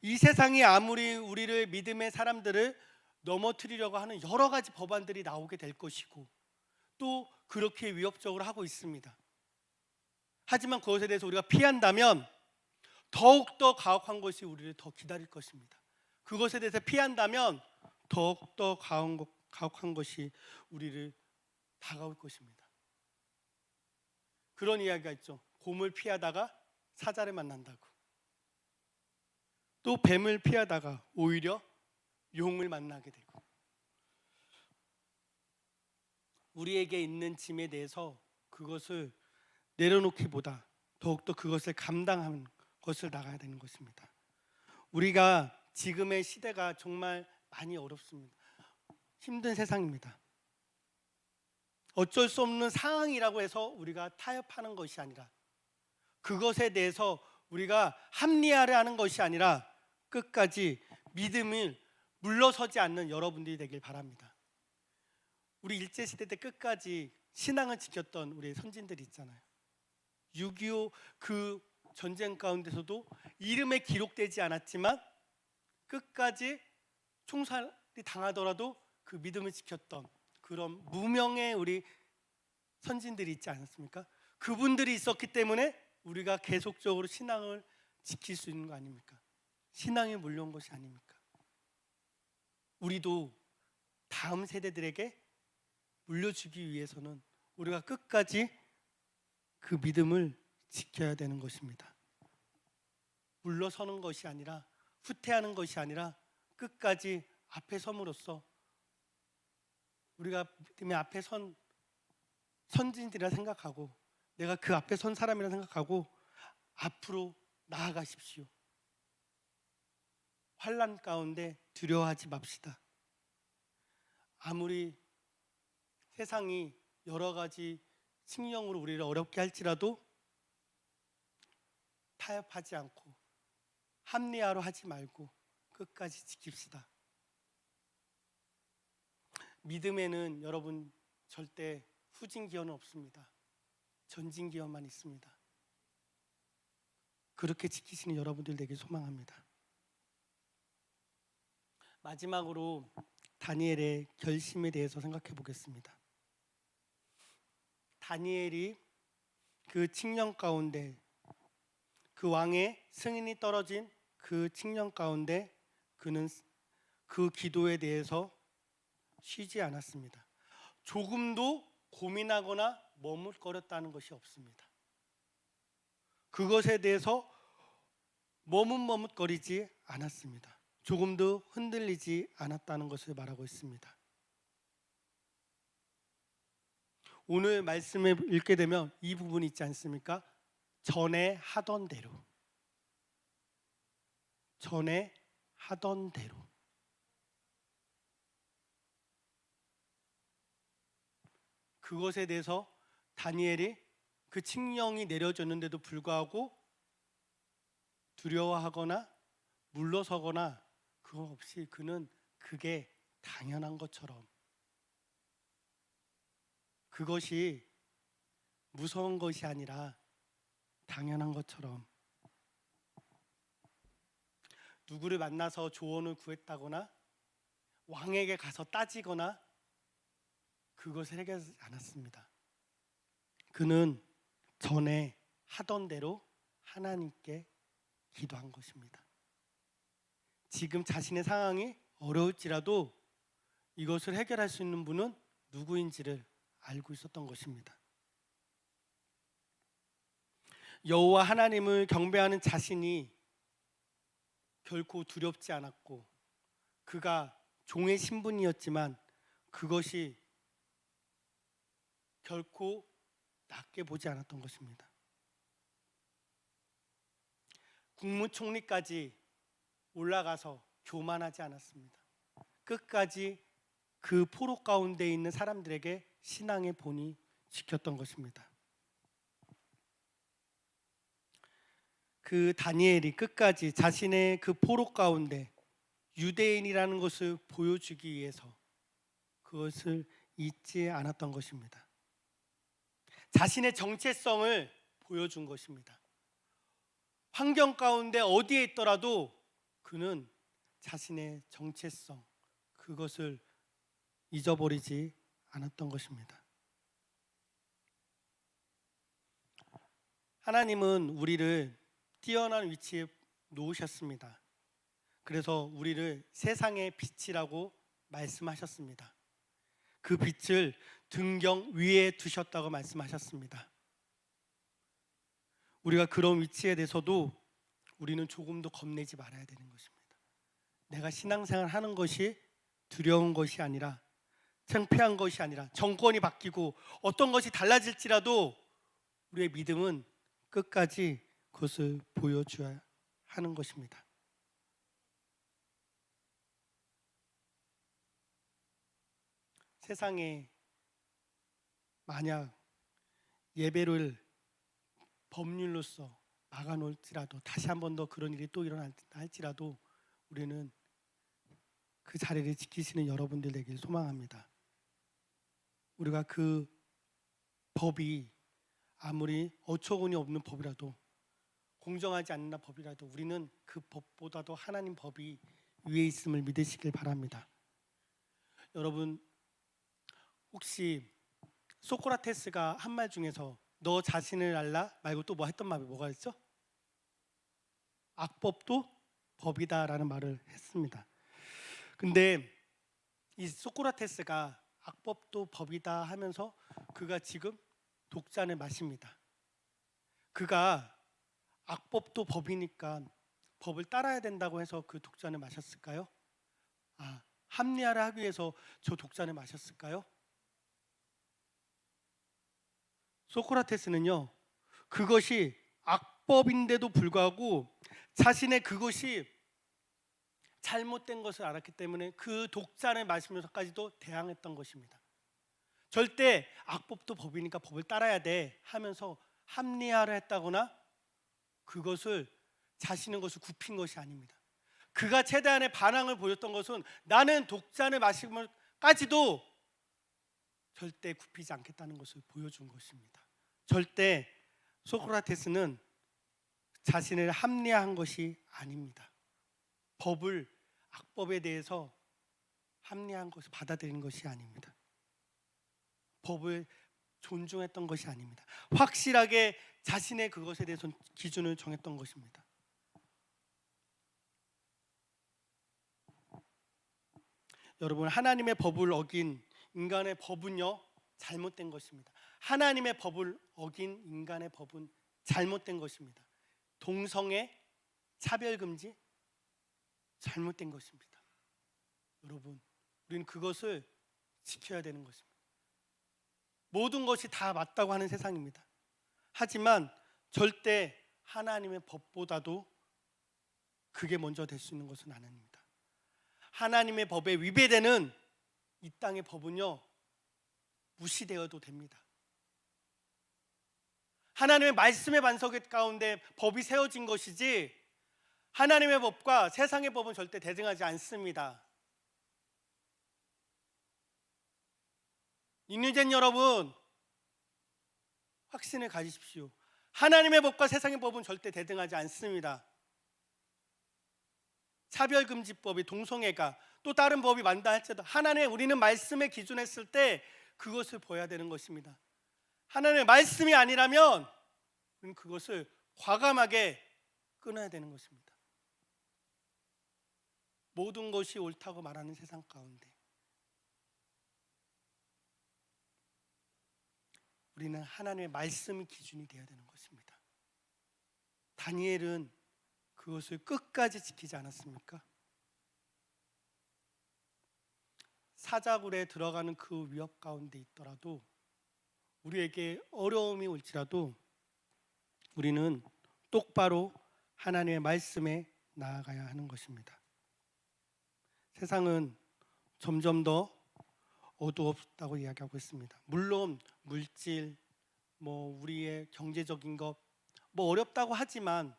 [SPEAKER 1] 이 세상이 아무리 우리를 믿음의 사람들을 넘어뜨리려고 하는 여러 가지 법안들이 나오게 될 것이고 또 그렇게 위협적으로 하고 있습니다. 하지만 그것에 대해서 우리가 피한다면 더욱더 가혹한 것이 우리를 더 기다릴 것입니다. 그것에 대해서 피한다면 더욱더 가혹한 것이 우리를 다가올 것입니다. 그런 이야기가 있죠. 곰을 피하다가 사자를 만난다고. 또 뱀을 피하다가 오히려 용을 만나게 되고. 우리에게 있는 짐에 대해서 그것을 내려놓기보다 더욱더 그것을 감당하는 것을 나가야 되는 것입니다. 우리가 지금의 시대가 정말 많이 어렵습니다. 힘든 세상입니다. 어쩔 수 없는 상황이라고 해서 우리가 타협하는 것이 아니라 그것에 대해서 우리가 합리화를 하는 것이 아니라 끝까지 믿음을 물러서지 않는 여러분들이 되길 바랍니다. 우리 일제시대 때 끝까지 신앙을 지켰던 우리 선진들이 있잖아요. 6.25 그 전쟁 가운데서도 이름에 기록되지 않았지만 끝까지 총살이 당하더라도 그 믿음을 지켰던 그런 무명의 우리 선진들이 있지 않았습니까? 그분들이 있었기 때문에 우리가 계속적으로 신앙을 지킬 수 있는 거 아닙니까? 신앙이 물려온 것이 아닙니까? 우리도 다음 세대들에게 물려주기 위해서는 우리가 끝까지 그 믿음을 지켜야 되는 것입니다. 물러서는 것이 아니라 후퇴하는 것이 아니라 끝까지 앞에 섬으로써 우리가 믿음의 앞에 선 선진들이라 생각하고 내가 그 앞에 선 사람이라 생각하고 앞으로 나아가십시오. 환난 가운데 두려워하지 맙시다. 아무리 세상이 여러 가지 칭령으로 우리를 어렵게 할지라도 타협하지 않고 합리화로 하지 말고 끝까지 지킵시다. 믿음에는 여러분 절대 후진기어는 없습니다. 전진기어만 있습니다. 그렇게 지키시는 여러분들 되길 소망합니다. 마지막으로 다니엘의 결심에 대해서 생각해 보겠습니다. 다니엘이 그 칙령 가운데 그 왕의 승인이 떨어진 그 칙령 가운데 그는 그 기도에 대해서 쉬지 않았습니다. 조금도 고민하거나 머뭇거렸다는 것이 없습니다. 그것에 대해서 머뭇거리지 않았습니다. 조금도 흔들리지 않았다는 것을 말하고 있습니다. 오늘 말씀을 읽게 되면 이 부분이 있지 않습니까? 전에 하던 대로. 전에 하던 대로. 그것에 대해서 다니엘이 그 칙령이 내려졌는데도 불구하고 두려워하거나 물러서거나 그거 없이 그는 그게 당연한 것처럼 그것이 무서운 것이 아니라 당연한 것처럼 누구를 만나서 조언을 구했다거나 왕에게 가서 따지거나 그것을 해결하지 않았습니다. 그는 전에 하던 대로 하나님께 기도한 것입니다. 지금 자신의 상황이 어려울지라도 이것을 해결할 수 있는 분은 누구인지를 알고 있었던 것입니다. 여호와 하나님을 경배하는 자신이 결코 두렵지 않았고 그가 종의 신분이었지만 그것이 결코 낮게 보지 않았던 것입니다. 국무총리까지 올라가서 교만하지 않았습니다. 끝까지 그 포로 가운데 있는 사람들에게 신앙의 본이 지켰던 것입니다. 그 다니엘이 끝까지 자신의 그 포로 가운데 유대인이라는 것을 보여주기 위해서 그것을 잊지 않았던 것입니다. 자신의 정체성을 보여준 것입니다. 환경 가운데 어디에 있더라도 그는 자신의 정체성, 그것을 잊어버리지 않았던 것입니다. 하나님은 우리를 뛰어난 위치에 놓으셨습니다. 그래서 우리를 세상의 빛이라고 말씀하셨습니다. 그 빛을 등경 위에 두셨다고 말씀하셨습니다. 우리가 그런 위치에 대해서도 우리는 조금도 겁내지 말아야 되는 것입니다. 내가 신앙생활 하는 것이 두려운 것이 아니라, 창피한 것이 아니라, 정권이 바뀌고 어떤 것이 달라질지라도 우리의 믿음은 끝까지 그것을 보여줘야 하는 것입니다. 세상에 만약 예배를 법률로서 막아놓을지라도, 다시 한 번 더 그런 일이 또 일어난다 할지라도 우리는 그 자리를 지키시는 여러분들 되길 소망합니다. 우리가 그 법이 아무리 어처구니 없는 법이라도, 공정하지 않는 법이라도 우리는 그 법보다도 하나님 법이 위에 있음을 믿으시길 바랍니다. 여러분, 혹시 소크라테스가 한 말 중에서 너 자신을 알라 말고 또 뭐 했던 말이 뭐가 있죠? 악법도 법이다라는 말을 했습니다. 근데 이 소크라테스가 악법도 법이다 하면서 그가 지금 독잔을 마십니다. 그가 악법도 법이니까 법을 따라야 된다고 해서 그 독잔을 마셨을까요? 합리화를 하기 위해서 저 독잔을 마셨을까요? 소크라테스는요, 그것이 악법인데도 불구하고 자신의 그것이 잘못된 것을 알았기 때문에 그 독잔을 마시면서까지도 대항했던 것입니다. 절대 악법도 법이니까 법을 따라야 돼 하면서 합리화를 했다거나 그것을 자신의 것을 굽힌 것이 아닙니다. 그가 최대한의 반항을 보였던 것은 나는 독잔을 마시면까지도 절대 굽히지 않겠다는 것을 보여준 것입니다. 절대 소크라테스는 자신을 합리화한 것이 아닙니다. 법을, 악법에 대해서 합리화한 것을 받아들인 것이 아닙니다. 법을 존중했던 것이 아닙니다. 확실하게 자신의 그것에 대해서 기준을 정했던 것입니다. 여러분, 하나님의 법을 어긴 인간의 법은요, 잘못된 것입니다. 하나님의 법을 어긴 인간의 법은 잘못된 것입니다. 동성애, 차별금지, 잘못된 것입니다. 여러분, 우리는 그것을 지켜야 되는 것입니다. 모든 것이 다 맞다고 하는 세상입니다. 하지만 절대 하나님의 법보다도 그게 먼저 될 수 있는 것은 아닙니다. 하나님의 법에 위배되는 이 땅의 법은요, 무시되어도 됩니다. 하나님의 말씀의 반석 가운데 법이 세워진 것이지 하나님의 법과 세상의 법은 절대 대등하지 않습니다. 인류된 여러분, 확신을 가지십시오. 하나님의 법과 세상의 법은 절대 대등하지 않습니다. 차별금지법이, 동성애가, 또 다른 법이 많다 할지라도 하나님의, 우리는 말씀의 기준에 했을 때 그것을 보여야 되는 것입니다. 하나님의 말씀이 아니라면 우리는 그것을 과감하게 끊어야 되는 것입니다. 모든 것이 옳다고 말하는 세상 가운데 우리는 하나님의 말씀이 기준이 되어야 되는 것입니다. 다니엘은 그것을 끝까지 지키지 않았습니까? 사자굴에 들어가는 그 위협 가운데 있더라도, 우리에게 어려움이 올지라도 우리는 똑바로 하나님의 말씀에 나아가야 하는 것입니다. 세상은 점점 더 어두웠다고 이야기하고 있습니다. 물론 물질, 우리의 경제적인 것, 어렵다고 하지만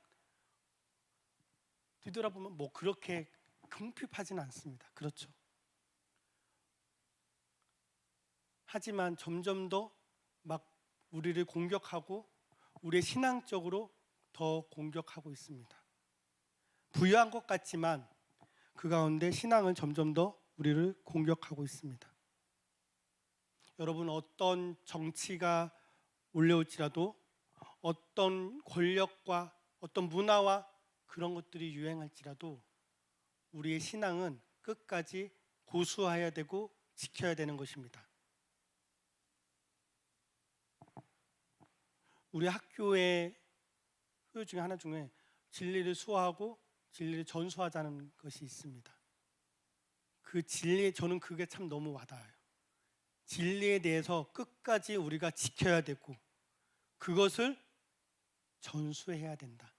[SPEAKER 1] 뒤돌아보면 그렇게 궁핍하지는 않습니다. 그렇죠? 하지만 점점 더 막 우리를 공격하고 우리의 신앙적으로 더 공격하고 있습니다. 부유한 것 같지만 그 가운데 신앙은 점점 더 우리를 공격하고 있습니다. 여러분, 어떤 정치가 올라올지라도 어떤 권력과 어떤 문화와 그런 것들이 유행할지라도 우리의 신앙은 끝까지 고수해야 되고 지켜야 되는 것입니다. 우리 학교의 효요 중에 하나 중에 진리를 수호하고 진리를 전수하자는 것이 있습니다. 그 진리, 저는 그게 참 너무 와닿아요. 진리에 대해서 끝까지 우리가 지켜야 되고 그것을 전수해야 된다.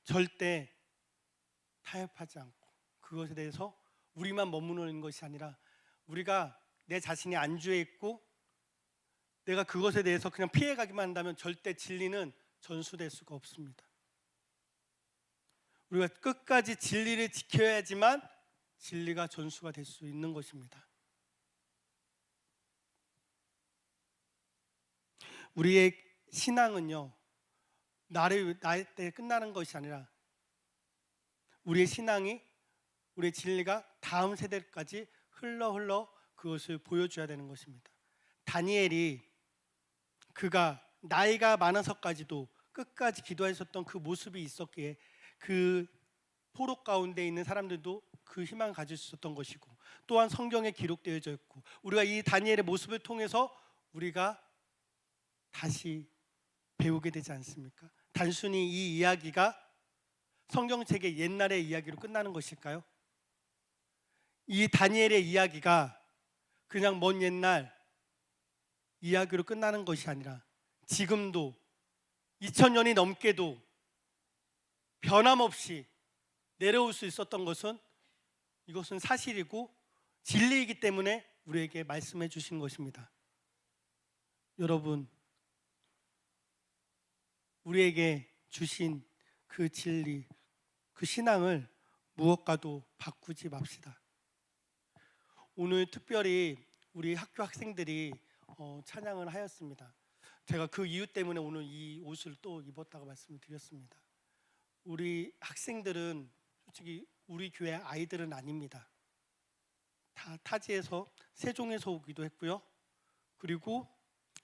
[SPEAKER 1] 절대 타협하지 않고 그것에 대해서 우리만 머무르는 것이 아니라 우리가 내 자신이 안주해 있고 내가 그것에 대해서 그냥 피해가기만 한다면 절대 진리는 전수될 수가 없습니다. 우리가 끝까지 진리를 지켜야지만 진리가 전수가 될 수 있는 것입니다. 우리의 신앙은요, 나의 때 끝나는 것이 아니라 우리의 신앙이, 우리의 진리가 다음 세대까지 흘러 그것을 보여줘야 되는 것입니다. 다니엘이 그가 나이가 많아서까지도 끝까지 기도했었던 그 모습이 있었기에 그 포로 가운데 있는 사람들도 그 희망을 가질 수 있었던 것이고, 또한 성경에 기록되어져 있고, 우리가 이 다니엘의 모습을 통해서 우리가 다시 배우게 되지 않습니까? 단순히 이 이야기가 성경책의 옛날의 이야기로 끝나는 것일까요? 이 다니엘의 이야기가 그냥 먼 옛날 이야기로 끝나는 것이 아니라 지금도 2000년이 넘게도 변함없이 내려올 수 있었던 것은 이것은 사실이고 진리이기 때문에 우리에게 말씀해 주신 것입니다. 여러분, 우리에게 주신 그 진리, 그 신앙을 무엇과도 바꾸지 맙시다. 오늘 특별히 우리 학교 학생들이 찬양을 하였습니다. 제가 그 이유 때문에 오늘 이 옷을 또 입었다고 말씀을 드렸습니다. 우리 학생들은 솔직히 우리 교회 아이들은 아닙니다. 다 타지에서, 세종에서 오기도 했고요. 그리고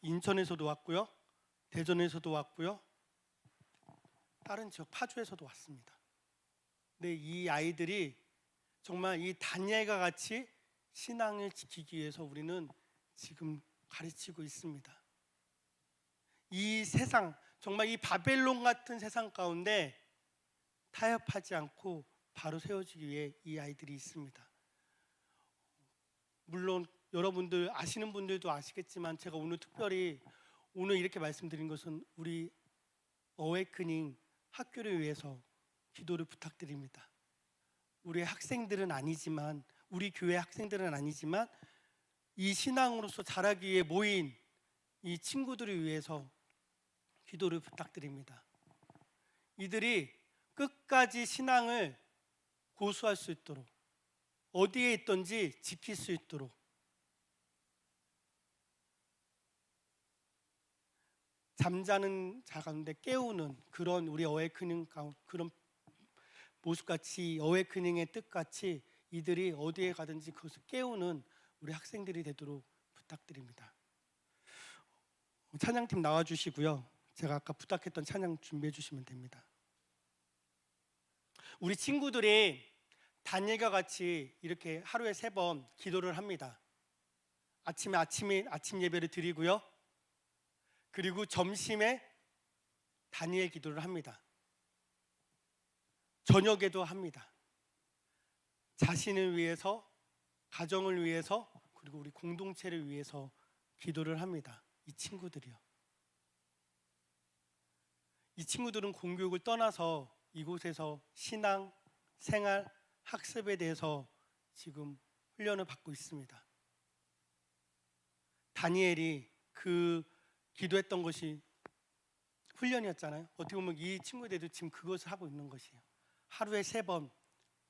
[SPEAKER 1] 인천에서도 왔고요. 대전에서도 왔고요. 다른 지역 파주에서도 왔습니다. 근데 이 아이들이 정말 이 다니엘과 같이 신앙을 지키기 위해서 우리는 지금 가르치고 있습니다. 이 세상, 정말 이 바벨론 같은 세상 가운데 타협하지 않고 바로 세워지기 위해 이 아이들이 있습니다. 물론 여러분들 아시는 분들도 아시겠지만 제가 오늘 특별히 오늘 이렇게 말씀드린 것은 우리 어웨이크닝 학교를 위해서 기도를 부탁드립니다. 우리 학생들은 아니지만, 우리 교회 학생들은 아니지만 이 신앙으로서 자라기 위해 모인 이 친구들을 위해서 기도를 부탁드립니다. 이들이 끝까지 신앙을 고수할 수 있도록, 어디에 있든지 지킬 수 있도록, 잠자는 자 가운데 깨우는 그런 우리 어웨이크닝 그런 모습같이, 어웨이크닝의 뜻같이 이들이 어디에 가든지 그것을 깨우는 우리 학생들이 되도록 부탁드립니다. 찬양팀 나와주시고요. 제가 아까 부탁했던 찬양 준비해 주시면 됩니다. 우리 친구들이 다니엘과 같이 이렇게 하루에 3번 기도를 합니다. 아침 예배를 드리고요. 그리고 점심에 다니엘 기도를 합니다. 저녁에도 합니다. 자신을 위해서, 가정을 위해서, 그리고 우리 공동체를 위해서 기도를 합니다. 이 친구들이요. 이 친구들은 공교육을 떠나서 이곳에서 신앙, 생활, 학습에 대해서 지금 훈련을 받고 있습니다. 다니엘이 그 기도했던 것이 훈련이었잖아요. 어떻게 보면 이 친구들도 지금 그것을 하고 있는 것이에요. 하루에 3번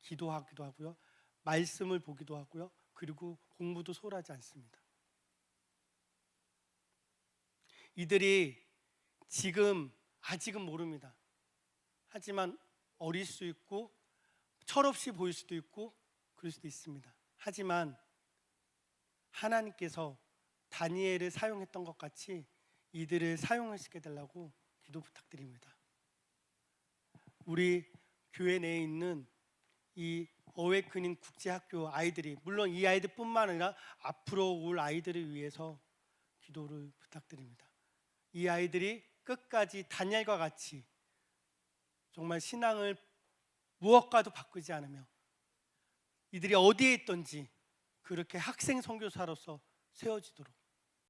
[SPEAKER 1] 기도하기도 하고요. 말씀을 보기도 하고요. 그리고 공부도 소홀하지 않습니다. 이들이 지금 아직은 모릅니다. 하지만 어릴 수 있고 철없이 보일 수도 있고 그럴 수도 있습니다. 하지만 하나님께서 다니엘을 사용했던 것 같이 이들을 사용하시게 달라고 기도 부탁드립니다. 우리 교회 내에 있는 이 어웨이크닝 국제학교 아이들이, 물론 이 아이들뿐만 아니라 앞으로 올 아이들을 위해서 기도를 부탁드립니다. 이 아이들이 끝까지 다니엘과 같이 정말 신앙을 무엇과도 바꾸지 않으며 이들이 어디에 있든지 그렇게 학생 선교사로서 세워지도록